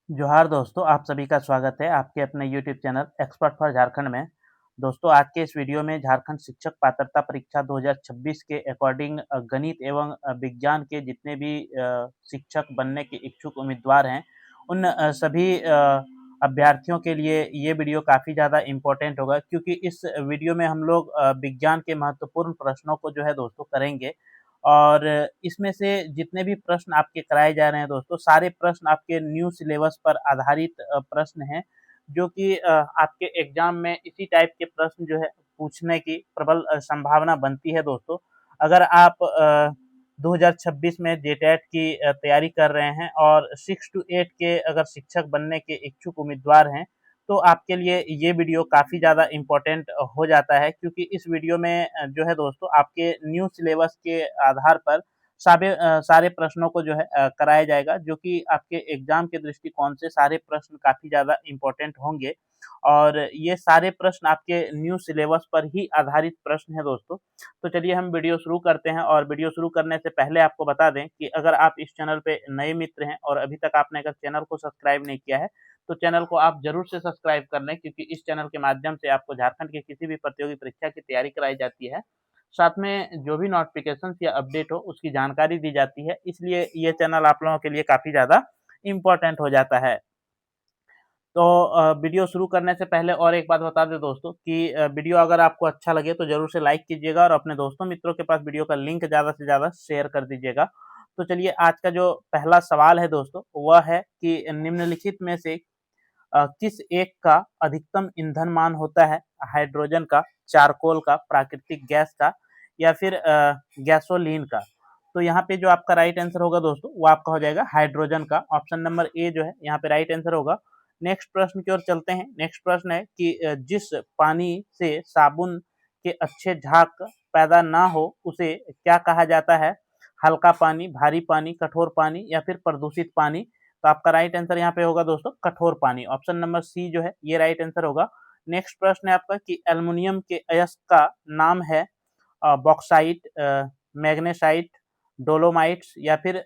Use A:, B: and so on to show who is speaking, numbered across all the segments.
A: जोहार दोस्तों, आप सभी का स्वागत है आपके अपने YouTube channel expert for Jharkhand में। दोस्तों, आज के इस वीडियो में झारखंड शिक्षक पात्रता परीक्षा 2026 के अकॉर्डिंग गणित एवं विज्ञान के जितने भी शिक्षक बनने के इच्छुक उम्मीदवार हैं, उन सभी अभ्यर्थियों के लिए ये वीडियो काफ़ी ज़्यादा इम्पोर्टेंट होगा, क्योंकि इस वीडियो में हम लोग विज्ञान के महत्वपूर्ण प्रश्नों को जो है दोस्तों करेंगे। और इसमें से जितने भी प्रश्न आपके कराए जा रहे हैं दोस्तों, सारे प्रश्न आपके न्यू सिलेबस पर आधारित प्रश्न हैं, जो कि आपके एग्जाम में इसी टाइप के प्रश्न जो है पूछने की प्रबल संभावना बनती है दोस्तों। अगर आप 2026 में जेटेट की तैयारी कर रहे हैं और 6 टू 8 के अगर शिक्षक बनने के इच्छुक उम्मीदवार हैं, तो आपके लिए ये वीडियो काफ़ी ज़्यादा इम्पोर्टेंट हो जाता है, क्योंकि इस वीडियो में जो है दोस्तों आपके न्यू सिलेबस के आधार पर सारे प्रश्नों को जो है कराया जाएगा, जो कि आपके एग्जाम के दृष्टिकोण से सारे प्रश्न काफ़ी ज़्यादा इम्पोर्टेंट होंगे। और ये सारे प्रश्न आपके न्यू सिलेबस पर ही आधारित प्रश्न हैं दोस्तों। तो चलिए हम वीडियो शुरू करते हैं, और वीडियो शुरू करने से पहले आपको बता दें कि अगर आप इस चैनल पे नए मित्र हैं और अभी तक आपने अगर चैनल को सब्सक्राइब नहीं किया है, तो चैनल को आप ज़रूर से सब्सक्राइब कर लें, क्योंकि इस चैनल के माध्यम से आपको झारखंड की किसी भी प्रतियोगी परीक्षा की तैयारी कराई जाती है। साथ में जो भी नोटिफ़िकेशंस या अपडेट हो उसकी जानकारी दी जाती है, इसलिए ये चैनल आप लोगों के लिए काफ़ी ज़्यादा इम्पोर्टेंट हो जाता है। तो वीडियो शुरू करने से पहले और एक बात बता दें दोस्तों कि वीडियो अगर आपको अच्छा लगे तो ज़रूर से लाइक कीजिएगा, और अपने दोस्तों मित्रों के पास वीडियो का लिंक ज़्यादा से ज़्यादा शेयर कर दीजिएगा। तो चलिए, आज का जो पहला सवाल है दोस्तों, वह है कि निम्नलिखित में से किस एक का अधिकतम ईंधन मान होता है? हाइड्रोजन का, चारकोल का, प्राकृतिक गैस का, या फिर गैसोलीन का? तो यहाँ पे जो आपका राइट आंसर होगा दोस्तों, वो आपका हो जाएगा हाइड्रोजन का। ऑप्शन नंबर ए जो है यहाँ पे राइट आंसर होगा। नेक्स्ट प्रश्न की ओर चलते हैं। नेक्स्ट प्रश्न है कि जिस पानी से साबुन के अच्छे झाग पैदा ना हो, उसे क्या कहा जाता है? हल्का पानी, भारी पानी, कठोर पानी, या फिर प्रदूषित पानी? तो आपका राइट आंसर यहाँ पे होगा दोस्तों कठोर पानी। ऑप्शन नंबर सी जो है ये राइट आंसर होगा। नेक्स्ट प्रश्न है आपका कि एल्युमिनियम के अयस्क का नाम है बॉक्साइट, मैग्नेसाइट, डोलोमाइट्स, या फिर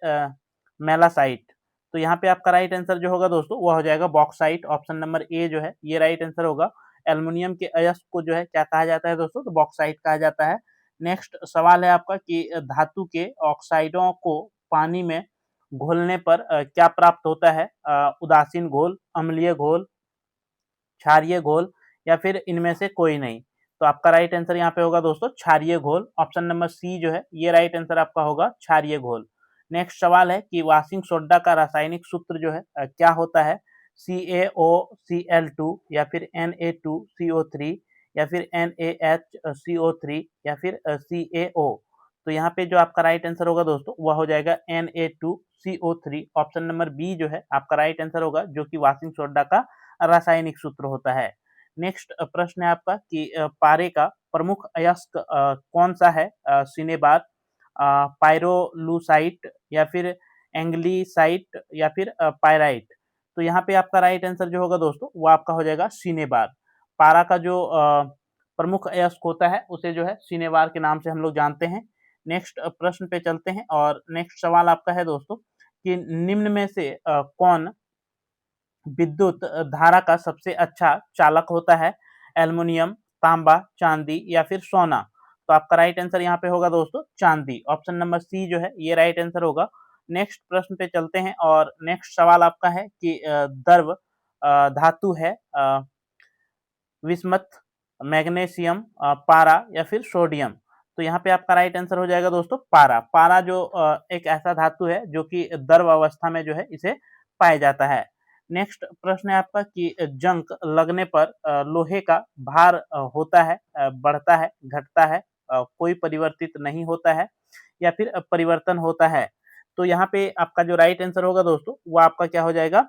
A: मेलासाइट? तो यहाँ पे आपका राइट आंसर जो होगा दोस्तों, वह हो जाएगा बॉक्साइट। ऑप्शन नंबर ए जो है ये राइट आंसर होगा। एल्युमिनियम के अयस्क को जो है क्या कहा जाता है दोस्तों? तो बॉक्साइट कहा जाता है। नेक्स्ट सवाल है आपका कि धातु के ऑक्साइडों को पानी में घोलने पर क्या प्राप्त होता है? उदासीन घोल, अम्लीय घोल, क्षारीय घोल, या फिर इनमें से कोई नहीं? तो आपका राइट आंसर यहाँ पे होगा दोस्तों क्षारीय घोल। ऑप्शन नंबर सी जो है ये राइट आंसर आपका होगा क्षारीय घोल। नेक्स्ट सवाल है कि वॉशिंग सोडा का रासायनिक सूत्र जो है क्या होता है? CaOCl2, या फिर Na2CO3, या फिर NaHCO3, या फिर CaO? तो यहाँ पे जो आपका राइट आंसर होगा दोस्तों, वह हो जाएगा Na2CO3। ऑप्शन नंबर बी जो है आपका राइट आंसर होगा, जो कि वॉशिंग सोडा का रासायनिक सूत्र होता है। नेक्स्ट प्रश्न है आपका कि पारे का प्रमुख अयस्क कौन सा है? सिनेबार, पायरोलुसाइट, या फिर एंग्लीसाइट, या फिर पायराइट? तो यहाँ पे आपका राइट आंसर जो होगा दोस्तों, वो आपका हो जाएगा सिनेबार। पारा का जो प्रमुख अयस्क होता है उसे जो है सिनेबार के नाम से हम लोग जानते हैं। नेक्स्ट प्रश्न पे चलते हैं, और नेक्स्ट सवाल आपका है दोस्तों कि निम्न में से कौन विद्युत धारा का सबसे अच्छा चालक होता है? एल्युमिनियम, तांबा, चांदी, या फिर सोना? तो आपका राइट आंसर यहाँ पे होगा दोस्तों चांदी। ऑप्शन नंबर सी जो है ये राइट आंसर होगा। नेक्स्ट प्रश्न पे चलते हैं, और नेक्स्ट सवाल आपका है कि द्रव धातु है विस्मत, मैग्नीशियम, पारा, या फिर सोडियम? तो यहाँ पे आपका राइट आंसर हो जाएगा दोस्तों पारा। पारा जो एक ऐसा धातु है जो कि द्रव अवस्था में जो है इसे पाया जाता है। नेक्स्ट प्रश्न है आपका कि जंग लगने पर लोहे का भार होता है, बढ़ता है, घटता है, कोई परिवर्तित नहीं होता है, या फिर परिवर्तन होता है? तो यहाँ पे आपका जो राइट आंसर होगा दोस्तों, वो आपका क्या हो जाएगा?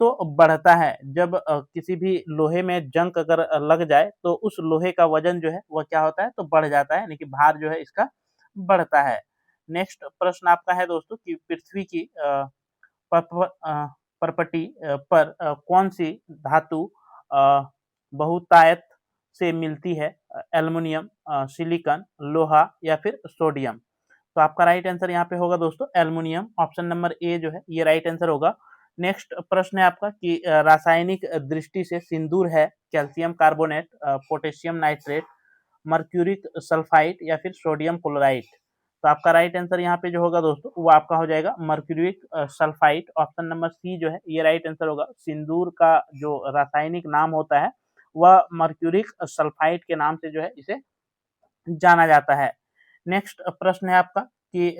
A: तो बढ़ता है। जब किसी भी लोहे में जंग अगर लग जाए, तो उस लोहे का वजन जो है वह क्या होता है? तो बढ़ जाता है, यानी कि भार जो है इसका बढ़ता है। नेक्स्ट प्रश्न आपका है दोस्तों कि पृथ्वी की परपटी पर कौन सी धातु अ, बहुतायत से मिलती है? एल्युमिनियम, सिलिकॉन, लोहा, या फिर सोडियम? तो आपका राइट आंसर यहाँ पे होगा दोस्तों एल्युमिनियम। ऑप्शन नंबर ए जो है ये राइट आंसर होगा। नेक्स्ट प्रश्न है आपका कि रासायनिक दृष्टि से सिंदूर है calcium carbonate, potassium nitrate, mercuric sulphide या फिर सोडियम क्लोराइड। तो आपका राइट आंसर यहाँ पे जो होगा दोस्तों वो आपका हो जाएगा mercuric sulphide. Option number C जो है ये राइट आंसर होगा। सिंदूर का जो रासायनिक नाम होता है वह मर्क्यूरिक सल्फाइड के नाम से जो है इसे जाना जाता है। नेक्स्ट प्रश्न है आपका कि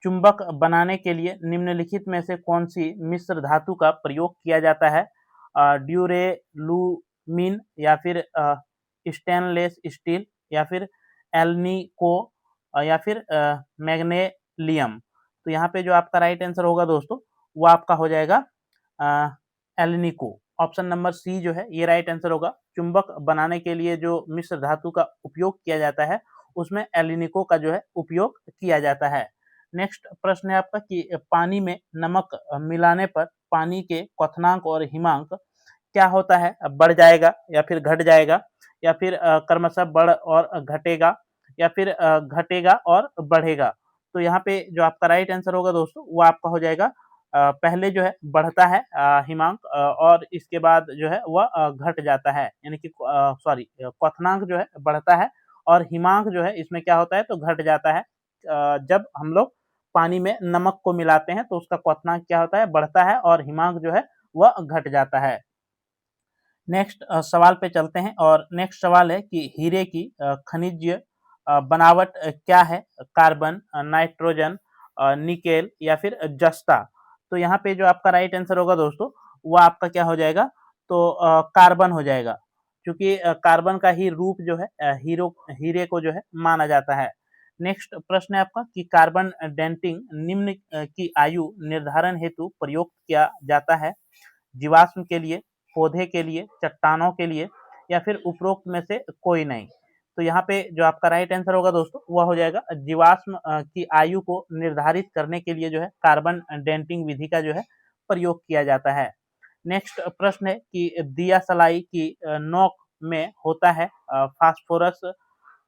A: चुंबक बनाने के लिए निम्नलिखित में से कौन सी मिश्र धातु का प्रयोग किया जाता है? ड्यूरेलुमिन या फिर स्टेनलेस स्टील या फिर एल्निको या फिर मैग्नेलियम। तो यहाँ पे जो आपका राइट आंसर होगा दोस्तों वो आपका हो जाएगा एल्निको। ऑप्शन नंबर सी जो है ये राइट आंसर होगा। चुंबक बनाने के लिए जो मिश्र धातु का उपयोग किया जाता है उसमें एल्निको का जो है उपयोग किया जाता है। नेक्स्ट प्रश्न है आपका कि पानी में नमक मिलाने पर पानी के क्वथनांक और हिमांक क्या होता है? बढ़ जाएगा या फिर घट जाएगा या फिर क्रमशः बढ़ और घटेगा या फिर घटेगा और बढ़ेगा। तो यहाँ पे जो आपका राइट आंसर होगा दोस्तों वो आपका हो जाएगा पहले जो है बढ़ता है हिमांक और इसके बाद जो है वह घट जाता है, यानी कि सॉरी क्वथनांक जो है बढ़ता है और हिमांक जो है इसमें क्या होता है तो घट जाता है। जब हम लोग पानी में नमक को मिलाते हैं तो उसका क्वथनांक क्या होता है बढ़ता है और हिमांक जो है वह घट जाता है। नेक्स्ट सवाल पे चलते हैं और नेक्स्ट सवाल है कि हीरे की खनिज बनावट क्या है? कार्बन, नाइट्रोजन, निकेल या फिर जस्ता। तो यहाँ पे जो आपका राइट आंसर होगा दोस्तों वो आपका क्या हो जाएगा तो कार्बन हो जाएगा, क्योंकि कार्बन का ही रूप जो है हीरे को जो है माना जाता है। नेक्स्ट प्रश्न है आपका कि कार्बन डेंटिंग निम्न की आयु निर्धारण हेतु प्रयोग किया जाता है? जीवाश्म के लिए, पौधे के लिए, चट्टानों के लिए या फिर उपरोक्त में से कोई नहीं। तो यहाँ पे जो आपका राइट आंसर होगा दोस्तों वह हो जाएगा जीवाश्म की आयु को निर्धारित करने के लिए जो है कार्बन डेंटिंग विधि का जो है प्रयोग किया जाता है। नेक्स्ट प्रश्न है कि दिया सलाई की नोक में होता है फास्फोरस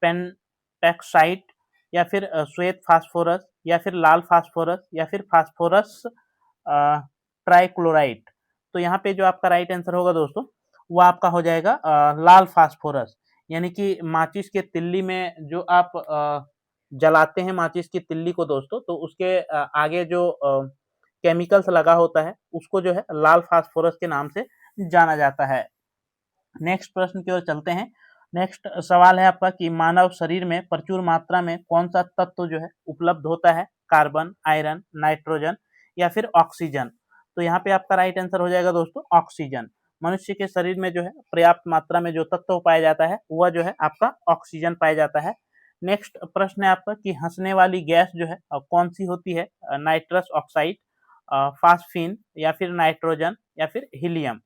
A: पेंटेक्साइड या फिर श्वेत फास्फोरस या फिर लाल फास्फोरस या फिर फास्फोरस ट्राइक्लोराइड। तो यहाँ पे जो आपका राइट आंसर होगा दोस्तों वो आपका हो जाएगा लाल फास्फोरस, यानी कि माचिस के तिल्ली में जो आप जलाते हैं माचिस की तिल्ली को दोस्तों तो उसके आगे जो केमिकल्स लगा होता है उसको जो है लाल फास्फोरस के नाम से जाना जाता है। नेक्स्ट प्रश्न की ओर चलते हैं। नेक्स्ट सवाल है आपका कि मानव शरीर में प्रचुर मात्रा में कौन सा तत्व जो है उपलब्ध होता है? कार्बन, आयरन, नाइट्रोजन या फिर ऑक्सीजन। तो यहाँ पे आपका राइट आंसर हो जाएगा दोस्तों ऑक्सीजन। मनुष्य के शरीर में जो है पर्याप्त मात्रा में जो तत्व पाया जाता है वह जो है आपका ऑक्सीजन पाया जाता है। नेक्स्ट प्रश्न है आपका कि हंसने वाली गैस जो है कौन सी होती है? नाइट्रस ऑक्साइड, फास्फीन या फिर नाइट्रोजन या फिर हीलियम।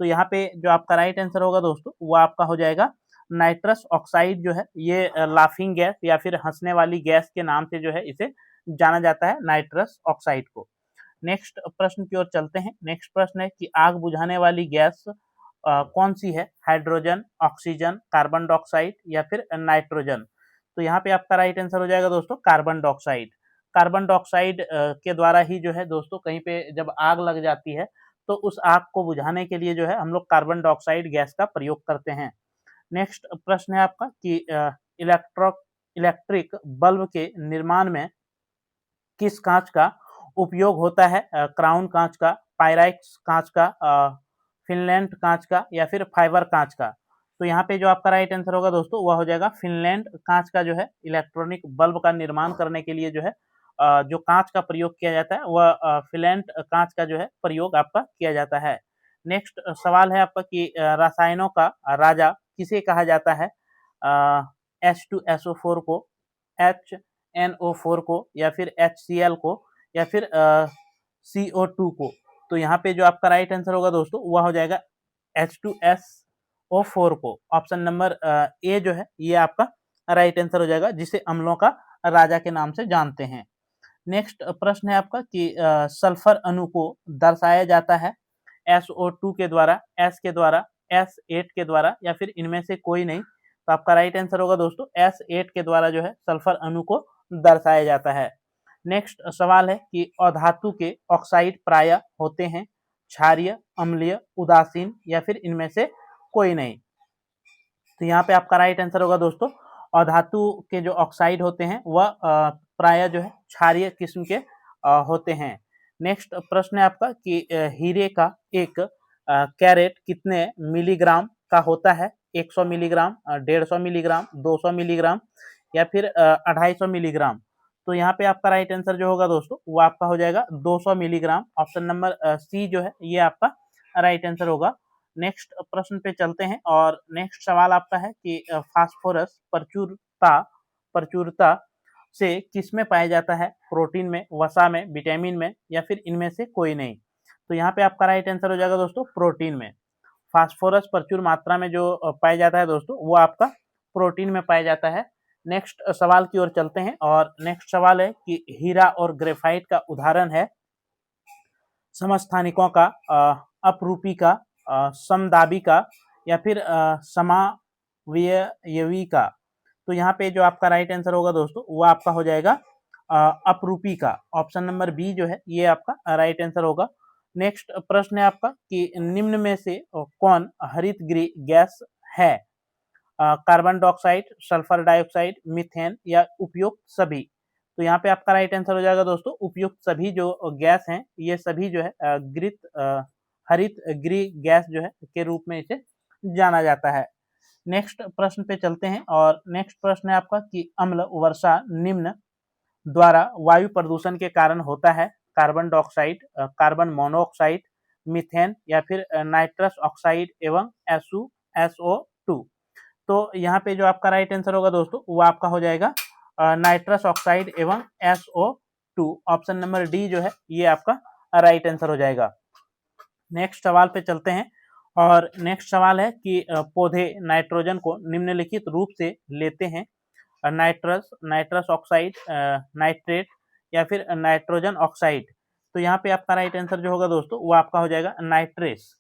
A: तो यहाँ पे जो आपका राइट आंसर होगा दोस्तों वो आपका हो जाएगा नाइट्रस ऑक्साइड जो है ये लाफिंग गैस या फिर हंसने वाली गैस के नाम से जो है इसे जाना जाता है नाइट्रस ऑक्साइड को। नेक्स्ट प्रश्न की ओर चलते हैं। नेक्स्ट प्रश्न है कि आग बुझाने वाली गैस कौन सी है? हाइड्रोजन, ऑक्सीजन, कार्बन डाइऑक्साइड या फिर नाइट्रोजन। तो यहाँ पे आपका राइट आंसर हो जाएगा दोस्तों कार्बन डाइऑक्साइड। कार्बन डाइऑक्साइड के द्वारा ही जो है दोस्तों कहीं पे जब आग लग जाती है तो उस आग को बुझाने के लिए जो है हम लोग कार्बन डाइऑक्साइड गैस का प्रयोग करते हैं। नेक्स्ट प्रश्न है आपका कि इलेक्ट्रिक बल्ब के निर्माण में किस कांच का उपयोग होता है? क्राउन कांच का, पायराइक्स कांच का, फिनलैंड कांच का या फिर फाइबर कांच का। तो यहाँ पे जो आपका राइट आंसर होगा दोस्तों वह हो जाएगा फिनलैंड कांच का जो है इलेक्ट्रॉनिक बल्ब का निर्माण करने के लिए जो है जो कांच का प्रयोग किया जाता है वह फिनलैंड कांच का जो है प्रयोग आपका किया जाता है। नेक्स्ट सवाल है आपका कि रसायनों का राजा किसे कहा जाता है? H2SO4 को, HNO4 को या फिर HCl को या फिर CO2 को। तो यहाँ पे जो आपका राइट आंसर होगा दोस्तों वह हो जाएगा H2SO4 को। ऑप्शन नंबर ए जो है ये आपका राइट आंसर हो जाएगा, जिसे अम्लों का राजा के नाम से जानते हैं। नेक्स्ट प्रश्न है आपका कि सल्फर अणु को दर्शाया जाता है SO2 के द्वारा, S के द्वारा, S8 के द्वारा या फिर इनमें से कोई नहीं। तो आपका राइट आंसर होगा दोस्तों S8 के द्वारा जो है सल्फर अणु को दर्शाया जाता है। नेक्स्ट सवाल है कि अधातु के ऑक्साइड प्रायः होते हैं क्षारीय, अम्लीय, उदासीन या फिर इनमें से कोई नहीं। तो यहाँ पे आपका राइट आंसर होगा दोस्तों, अधातु के जो ऑक्साइड होते हैं वह प्रायः जो है क्षारीय किस्म के होते हैं। नेक्स्ट प्रश्न है आपका कि हीरे का एक कैरेट कितने मिलीग्राम का होता है? 100 मिलीग्राम, 150 मिलीग्राम, 200 मिलीग्राम या फिर 250 मिलीग्राम। तो यहाँ पे आपका राइट आंसर जो होगा दोस्तों वो आपका हो जाएगा 200 मिलीग्राम। ऑप्शन नंबर सी जो है ये आपका राइट आंसर होगा। नेक्स्ट प्रश्न पे चलते हैं और नेक्स्ट सवाल आपका है कि फास्फोरस प्रचुरता से किसमें पाया जाता है? प्रोटीन में, वसा में, विटामिन में या फिर इनमें से कोई नहीं। तो यहाँ पे आपका राइट आंसर हो जाएगा दोस्तों प्रोटीन में। फास्फोरस प्रचुर मात्रा में जो पाया जाता है दोस्तों वो आपका प्रोटीन में पाया जाता है। नेक्स्ट सवाल की ओर चलते हैं और नेक्स्ट सवाल है कि हीरा और ग्रेफाइट का उदाहरण है समस्थानिकों का, अपरूपी का, समदाबी का या फिर समावयवी का। तो यहाँ पे जो आपका राइट आंसर होगा दोस्तों वो आपका हो जाएगा अपरूपी का। ऑप्शन नंबर बी जो है ये आपका राइट आंसर होगा। नेक्स्ट प्रश्न है आपका कि निम्न में से कौन हरित गृह गैस है? Carbon dioxide, sulphur dioxide, methane या उपयुक्त सभी। तो यहाँ पे आपका राइट आंसर हो जाएगा दोस्तों उपयुक्त सभी। जो गैस हैं ये सभी जो है हरित गृह गैस जो है के रूप में इसे जाना जाता है। नेक्स्ट प्रश्न पे चलते हैं और नेक्स्ट प्रश्न है आपका कि अम्ल वर्षा निम्न द्वारा वायु प्रदूषण के कारण होता है? Carbon dioxide, carbon monoxide, methane या फिर नाइट्रस ऑक्साइड एवं SO2। तो यहाँ पे जो आपका राइट आंसर होगा दोस्तों वो आपका हो जाएगा नाइट्रस ऑक्साइड एवं SO2। ऑप्शन नंबर डी जो है ये आपका राइट आंसर हो जाएगा। नेक्स्ट सवाल पे चलते हैं और नेक्स्ट सवाल है कि पौधे नाइट्रोजन को निम्नलिखित रूप से लेते हैं? नाइट्रस ऑक्साइड, नाइट्रेट या फिर नाइट्रोजन ऑक्साइड। तो यहाँ पे आपका राइट आंसर जो होगा दोस्तों वो आपका हो जाएगा नाइट्रेस।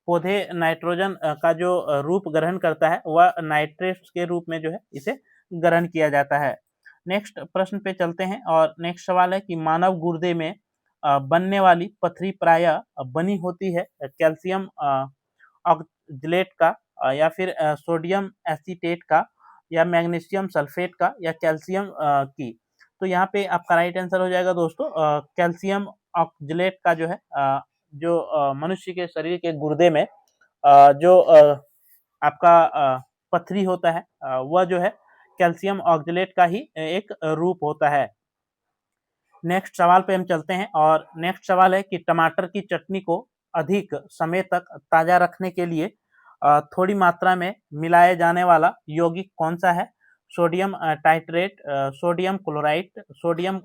A: पौधे नाइट्रोजन का जो रूप ग्रहण करता है वह नाइट्रेट्स के रूप में जो है इसे ग्रहण किया जाता है। नेक्स्ट प्रश्न पे चलते हैं और नेक्स्ट सवाल है कि मानव गुर्दे में बनने वाली पथरी प्रायः बनी होती है कैल्शियम ऑक्जेलेट का, या फिर सोडियम एसीटेट का या मैग्नीशियम सल्फेट का या कैल्शियम की। तो यहाँ पे आपका राइट आंसर हो जाएगा दोस्तों कैल्शियम ऑक्जेलेट का जो है जो मनुष्य के शरीर के गुर्दे में जो आपका पथरी होता है वह जो है कैल्शियम ऑक्जेलेट का ही एक रूप होता है। नेक्स्ट सवाल पे हम चलते हैं और नेक्स्ट सवाल है कि टमाटर की चटनी को अधिक समय तक ताज़ा रखने के लिए थोड़ी मात्रा में मिलाया जाने वाला यौगिक कौन सा है? Sodium titrate, sodium chloride, sodium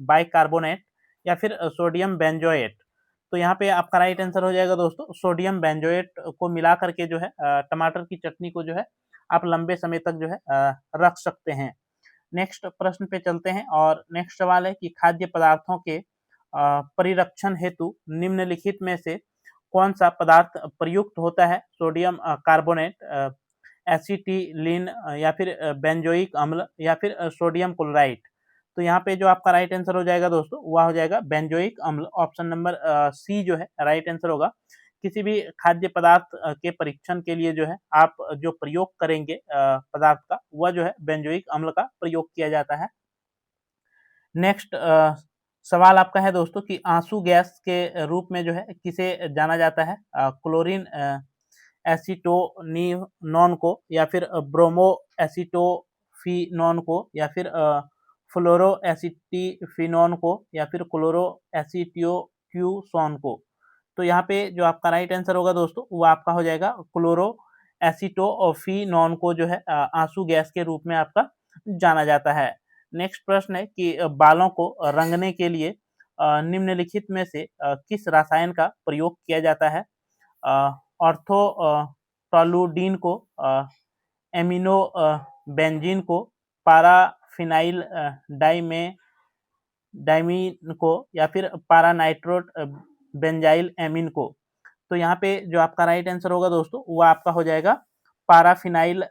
A: bicarbonate या फिर सोडियम बेंजोएट। तो यहाँ पे आपका राइट आंसर हो जाएगा दोस्तों सोडियम बेंजोएट को मिला करके जो है टमाटर की चटनी को जो है आप लंबे समय तक जो है रख सकते हैं। नेक्स्ट प्रश्न पे चलते हैं और नेक्स्ट सवाल है कि खाद्य पदार्थों के परिरक्षण हेतु निम्नलिखित में से कौन सा पदार्थ प्रयुक्त होता है? सोडियम कार्बोनेट, एसिटिलीन या फिर बेंजोइक अम्ल या फिर सोडियम क्लोराइड। तो यहाँ पे जो आपका राइट आंसर हो जाएगा दोस्तों वह हो जाएगा बेंजोइक अम्ल। ऑप्शन नंबर सी जो है राइट आंसर होगा। किसी भी खाद्य पदार्थ के परीक्षण के लिए जो है आप जो प्रयोग करेंगे पदार्थ का वह जो है बेंजोइक अम्ल का प्रयोग किया जाता है। नेक्स्ट सवाल आपका है दोस्तों कि आंसू गैस के रूप में जो है किसे जाना जाता है? क्लोरीन एसीटोनिनोन को या फिर ब्रोमो एसीटोफिनोन को या फिर फ्लोरो एसिटिफिनोन को या फिर क्लोरो एसिटियोक्यूसोन को। तो यहाँ पे जो आपका राइट आंसर होगा दोस्तों वो आपका हो जाएगा क्लोरो एसिटोफिनोन को जो है आंसू गैस के रूप में आपका जाना जाता है। नेक्स्ट प्रश्न है कि बालों को रंगने के लिए निम्नलिखित में से किस रसायन का प्रयोग किया जाता है? ऑर्थोटोलुडीन को, एमिनो बेंजीन को, पाराफिनाइल डाइमीन को या फिर पारानाइट्रोट बेंजाइल एमीन को। तो यहाँ पे जो आपका राइट आंसर होगा दोस्तों वो आपका हो जाएगा पाराफिनाइल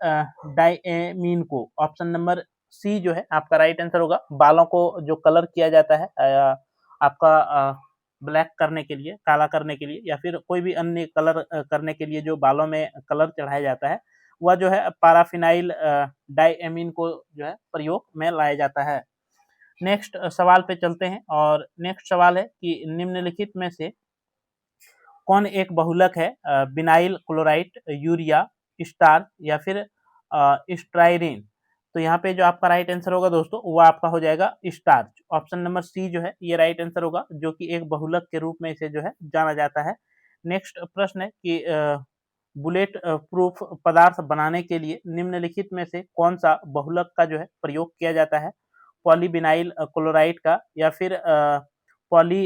A: डाइएमीन को। ऑप्शन नंबर सी जो है आपका राइट आंसर होगा। बालों को जो कलर किया जाता है आपका ब्लैक करने के लिए, काला करने के लिए, या फिर कोई भी अन्य कलर करने के लिए जो बालों में कलर चढ़ाया जाता है, वह जो है पैराफिनाइल डाइएमीन को जो है प्रयोग में लाया जाता है। नेक्स्ट सवाल पे चलते हैं और नेक्स्ट सवाल है कि निम्नलिखित में से कौन एक बहुलक है? विनाइल क्लोराइड, यूरिया, स्टार्च या फिर स्ट्राइरिन। तो यहाँ पे जो आपका राइट आंसर होगा दोस्तों वो आपका हो जाएगा स्टार्च। ऑप्शन नंबर सी जो है ये राइट आंसर होगा, जो कि एक बहुलक के रूप में इसे जो है जाना जाता है। नेक्स्ट प्रश्न है कि बुलेट प्रूफ पदार्थ बनाने के लिए निम्नलिखित में से कौन सा बहुलक का जो है प्रयोग किया जाता है? पॉलीविनाइल क्लोराइड का, या फिर पॉली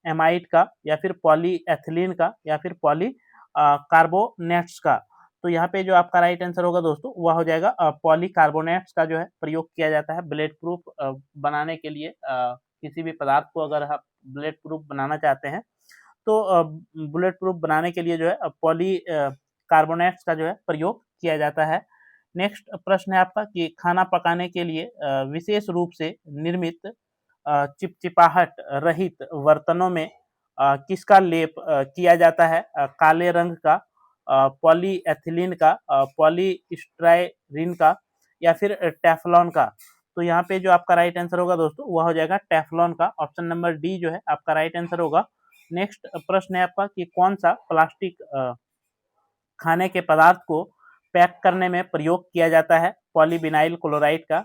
A: एमाइड का, या फिर पॉलीएथिलीन का, या फिर पॉली कार्बोनेट्स का। तो यहाँ पे जो आपका राइट आंसर होगा दोस्तों वह हो जाएगा पॉलीकार्बोनेट्स का जो है प्रयोग किया जाता है बुलेट प्रूफ बनाने के लिए। किसी भी पदार्थ को अगर आप बुलेट प्रूफ बनाना चाहते हैं तो बुलेट प्रूफ बनाने के लिए जो है पॉली कार्बोनेट्स का जो है प्रयोग किया जाता है। नेक्स्ट प्रश्न है आपका कि खाना पकाने के लिए विशेष रूप से निर्मित चिपचिपाहट रहित बर्तनों में किसका लेप किया जाता है? काले रंग का, पॉलीएथिलीन का, पॉलीस्टाइरीन का, या फिर टेफ्लॉन का। तो यहाँ पे जो आपका राइट आंसर होगा दोस्तों वह हो जाएगा टेफ्लॉन का। ऑप्शन नंबर डी जो है आपका राइट आंसर होगा। नेक्स्ट प्रश्न है आपका कि कौन सा प्लास्टिक खाने के पदार्थ को पैक करने में प्रयोग किया जाता है? पॉलीविनाइल क्लोराइड का,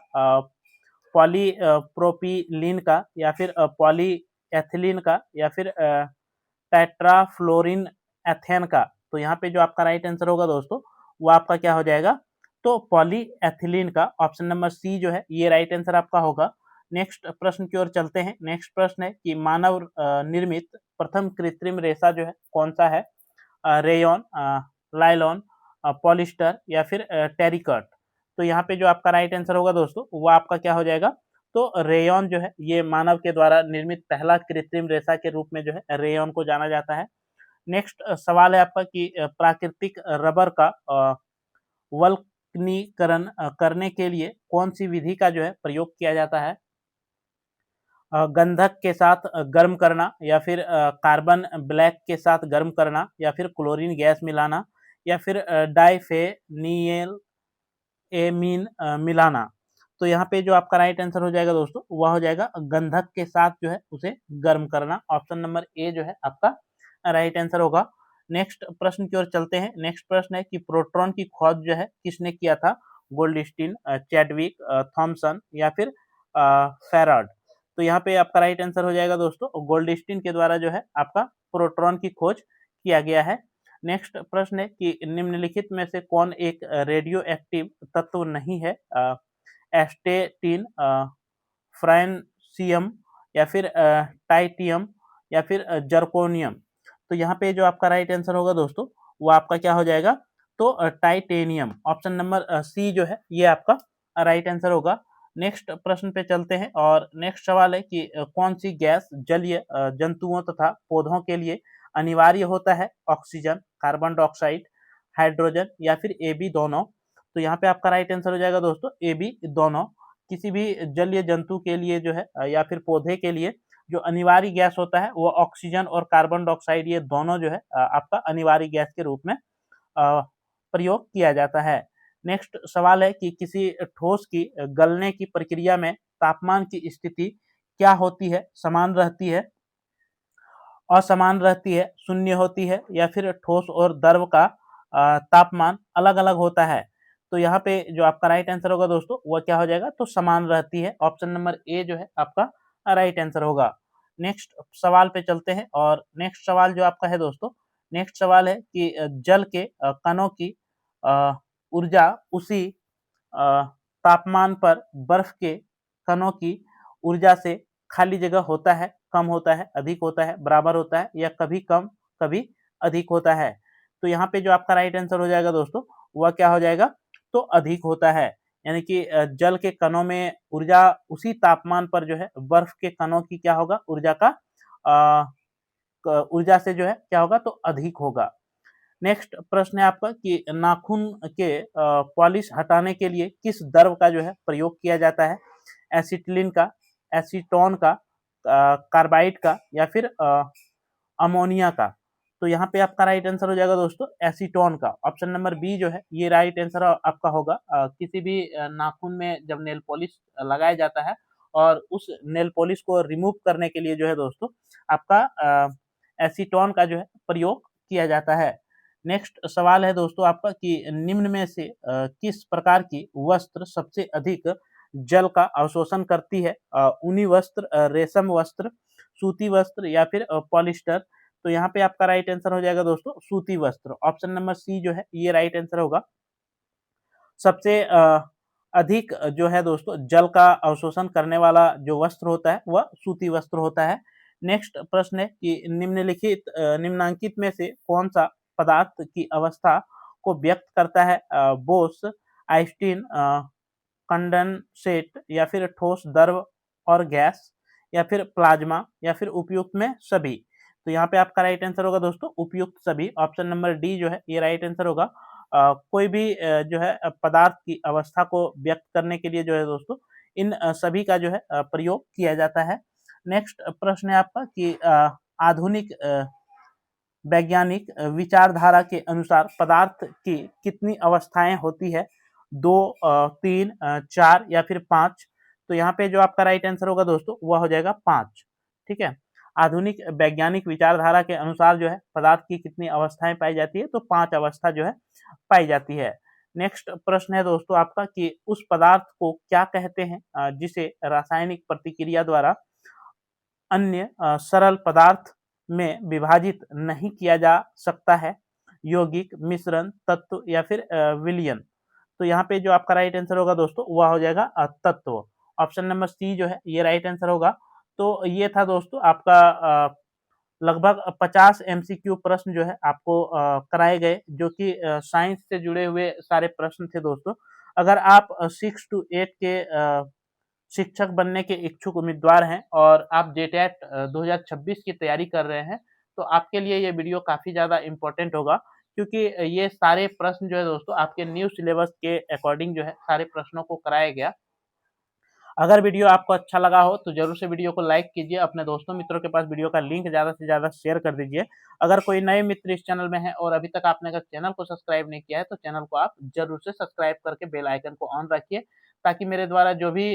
A: पॉलीप्रोपिलीन का, या फिर पॉलीएथिलीन का, या फिर टेट्राफ्लोरिन एथेन का। तो यहाँ पे जो आपका राइट आंसर होगा दोस्तों वो आपका क्या हो जाएगा? तो पॉलीएथिलीन का। ऑप्शन नंबर सी जो है ये राइट आंसर आपका होगा। नेक्स्ट प्रश्न की ओर चलते हैं। नेक्स्ट प्रश्न है कि मानव निर्मित प्रथम कृत्रिम रेशा जो है कौन सा है? रेयॉन, लाइलॉन, पॉलिस्टर, या फिर टेरिकट। तो यहाँ पे जो आपका राइट आंसर होगा दोस्तों वो आपका क्या हो जाएगा? तो रेयॉन जो है ये मानव के द्वारा निर्मित पहला कृत्रिम रेशा के रूप में जो है रेयॉन को जाना जाता है। नेक्स्ट सवाल है आपका कि प्राकृतिक रबर का वल्कनीकरण करने के लिए कौन सी विधि का जो है प्रयोग किया जाता है? गंधक के साथ गर्म करना, या फिर कार्बन ब्लैक के साथ गर्म करना, या फिर क्लोरीन गैस मिलाना, या फिर डाइफेनियल एमीन मिलाना। तो यहाँ पे जो आपका राइट आंसर हो जाएगा दोस्तों वह हो जाएगा गंधक के साथ जो है उसे गर्म करना। ऑप्शन नंबर ए जो है आपका राइट आंसर होगा। नेक्स्ट प्रश्न की ओर चलते हैं। नेक्स्ट प्रश्न है कि प्रोटॉन की खोज जो है किसने किया था? गोल्डस्टीन, चैडविक, थॉमसन, या फिर फेराड। तो यहाँ पे आपका राइट आंसर हो जाएगा दोस्तों गोल्डस्टीन के द्वारा जो है आपका प्रोटॉन की खोज किया गया है। नेक्स्ट प्रश्न है कि निम्नलिखित में से कौन एक रेडियो एक्टिव तत्व नहीं है? एस्टेटिन, फ्रांसियम, या फिर टाइटियम, या फिर जर्कोनियम। तो यहाँ पे जो आपका राइट आंसर होगा दोस्तों वो आपका क्या हो जाएगा? तो टाइटेनियम। ऑप्शन नंबर सी जो है ये आपका राइट आंसर होगा। नेक्स्ट प्रश्न पे चलते हैं और नेक्स्ट सवाल है कि कौन सी गैस जलीय जंतुओं तथा पौधों के लिए अनिवार्य होता है? ऑक्सीजन, कार्बन डाइऑक्साइड, हाइड्रोजन, या फिर ए बी दोनों। तो यहाँ पे आपका राइट आंसर हो जाएगा दोस्तों ए बी दोनों। किसी भी जलीय जंतु के लिए जो है या फिर पौधे के लिए जो अनिवार्य गैस होता है वो ऑक्सीजन और कार्बन डाइऑक्साइड, ये दोनों जो है आपका अनिवार्य गैस के रूप में प्रयोग किया जाता है। नेक्स्ट सवाल है कि किसी ठोस की गलने की प्रक्रिया में तापमान की स्थिति क्या होती है? समान रहती है, असमान रहती है, शून्य होती है, या फिर ठोस और द्रव का तापमान अलग अलग होता है? तो यहाँ पे जो आपका राइट आंसर होगा दोस्तों वह क्या हो जाएगा? तो समान रहती है। ऑप्शन नंबर ए जो है आपका राइट आंसर होगा। नेक्स्ट सवाल पे चलते हैं और नेक्स्ट सवाल जो आपका है दोस्तों, नेक्स्ट सवाल है कि जल के कणों की ऊर्जा उसी तापमान पर बर्फ के कणों की ऊर्जा से खाली जगह होता है, कम होता है, अधिक होता है, बराबर होता है, या कभी कम कभी अधिक होता है? तो यहाँ पे जो आपका राइट आंसर हो जाएगा दोस्तों वह क्या हो जाएगा? तो अधिक होता है। यानी कि जल के कणों में ऊर्जा उसी तापमान पर जो है बर्फ के कणों की क्या होगा? ऊर्जा का ऊर्जा से जो है क्या होगा? तो अधिक होगा। नेक्स्ट प्रश्न है आपका कि नाखून के पॉलिश हटाने के लिए किस द्रव का जो है प्रयोग किया जाता है? एसिटिलीन का, एसीटोन का, कार्बाइड का या फिर अमोनिया का। तो यहाँ पे आपका राइट आंसर हो जाएगा दोस्तों एसीटोन का। ऑप्शन नंबर बी जो है ये राइट आंसर आपका होगा। किसी भी नाखून में जब नेल पॉलिश लगाया जाता है और उस नेल पॉलिश को रिमूव करने के लिए जो है दोस्तों आपका एसीटोन का जो है प्रयोग किया जाता है। नेक्स्ट सवाल है दोस्तों आपका कि निम्न में से किस प्रकार की वस्त्र सबसे अधिक जल का अवशोषण करती है? ऊनी वस्त्र, रेशम वस्त्र, सूती वस्त्र या फिर पॉलिस्टर। तो यहाँ पे आपका राइट आंसर हो जाएगा दोस्तों सूती वस्त्र। ऑप्शन नंबर सी जो है ये राइट आंसर होगा। सबसे अधिक जो है दोस्तों जल का अवशोषण करने वाला जो वस्त्र होता है वह सूती वस्त्र होता है। नेक्स्ट प्रश्न है कि निम्नांकित में से कौन सा पदार्थ की अवस्था को व्यक्त करता है? बोस, आइंस्टीन, कंडेंसेट या फिर ठोस द्रव और गैस या फिर प्लाज्मा या फिर उपयुक्त में सभी। तो यहाँ पे आपका राइट आंसर होगा दोस्तों उपयुक्त सभी। ऑप्शन नंबर डी जो है ये राइट आंसर होगा। कोई भी जो है पदार्थ की अवस्था को व्यक्त करने के लिए जो है दोस्तों इन सभी का जो है प्रयोग किया जाता है। नेक्स्ट प्रश्न है आपका कि आधुनिक वैज्ञानिक विचारधारा के अनुसार पदार्थ की कितनी अवस्थाएं होती है? 2, 3, 4 या फिर 5। तो यहाँ पे जो आपका राइट आंसर होगा दोस्तों वह हो जाएगा 5। ठीक है, आधुनिक वैज्ञानिक विचारधारा के अनुसार जो है पदार्थ की कितनी अवस्थाएं पाई जाती है? तो 5 अवस्था जो है पाई जाती है। नेक्स्ट प्रश्न है दोस्तों आपका कि उस पदार्थ को क्या कहते हैं जिसे रासायनिक प्रतिक्रिया द्वारा अन्य सरल पदार्थ में विभाजित नहीं किया जा सकता है? यौगिक, मिश्रण, तत्व या फिर विलयन। तो यहाँ पे जो आपका राइट आंसर होगा दोस्तों वह हो जाएगा तत्व। ऑप्शन नंबर सी जो है ये राइट आंसर होगा। तो ये था दोस्तों आपका लगभग 50 एमसीक्यू प्रश्न जो है आपको कराए गए, जो कि साइंस से जुड़े हुए सारे प्रश्न थे दोस्तों। अगर आप 6 to 8 के शिक्षक बनने के इच्छुक उम्मीदवार हैं और आप जेटेट 2026 की तैयारी कर रहे हैं, तो आपके लिए ये वीडियो काफ़ी ज़्यादा इम्पोर्टेंट होगा, क्योंकि ये सारे प्रश्न जो है दोस्तों आपके न्यू सिलेबस के अकॉर्डिंग जो है सारे प्रश्नों को कराया गया। अगर वीडियो आपको अच्छा लगा हो तो जरूर से वीडियो को लाइक कीजिए, अपने दोस्तों मित्रों के पास वीडियो का लिंक ज़्यादा से ज़्यादा शेयर कर दीजिए। अगर कोई नए मित्र इस चैनल में है और अभी तक आपने अगर चैनल को सब्सक्राइब नहीं किया है तो चैनल को आप जरूर से सब्सक्राइब करके बेल आइकन को ऑन रखिए, ताकि मेरे द्वारा जो भी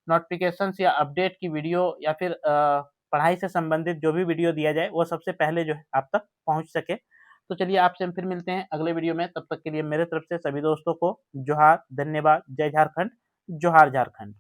A: नोटिफिकेशंस या अपडेट की वीडियो या फिर पढ़ाई से संबंधित जो भी वीडियो दिया जाए वो सबसे पहले जो है आप तक पहुंच सके। तो चलिए आपसे हम फिर मिलते हैं अगले वीडियो में। तब तक के लिए मेरे तरफ से सभी दोस्तों को जोहार, धन्यवाद, जय झारखंड, जोहार झारखंड।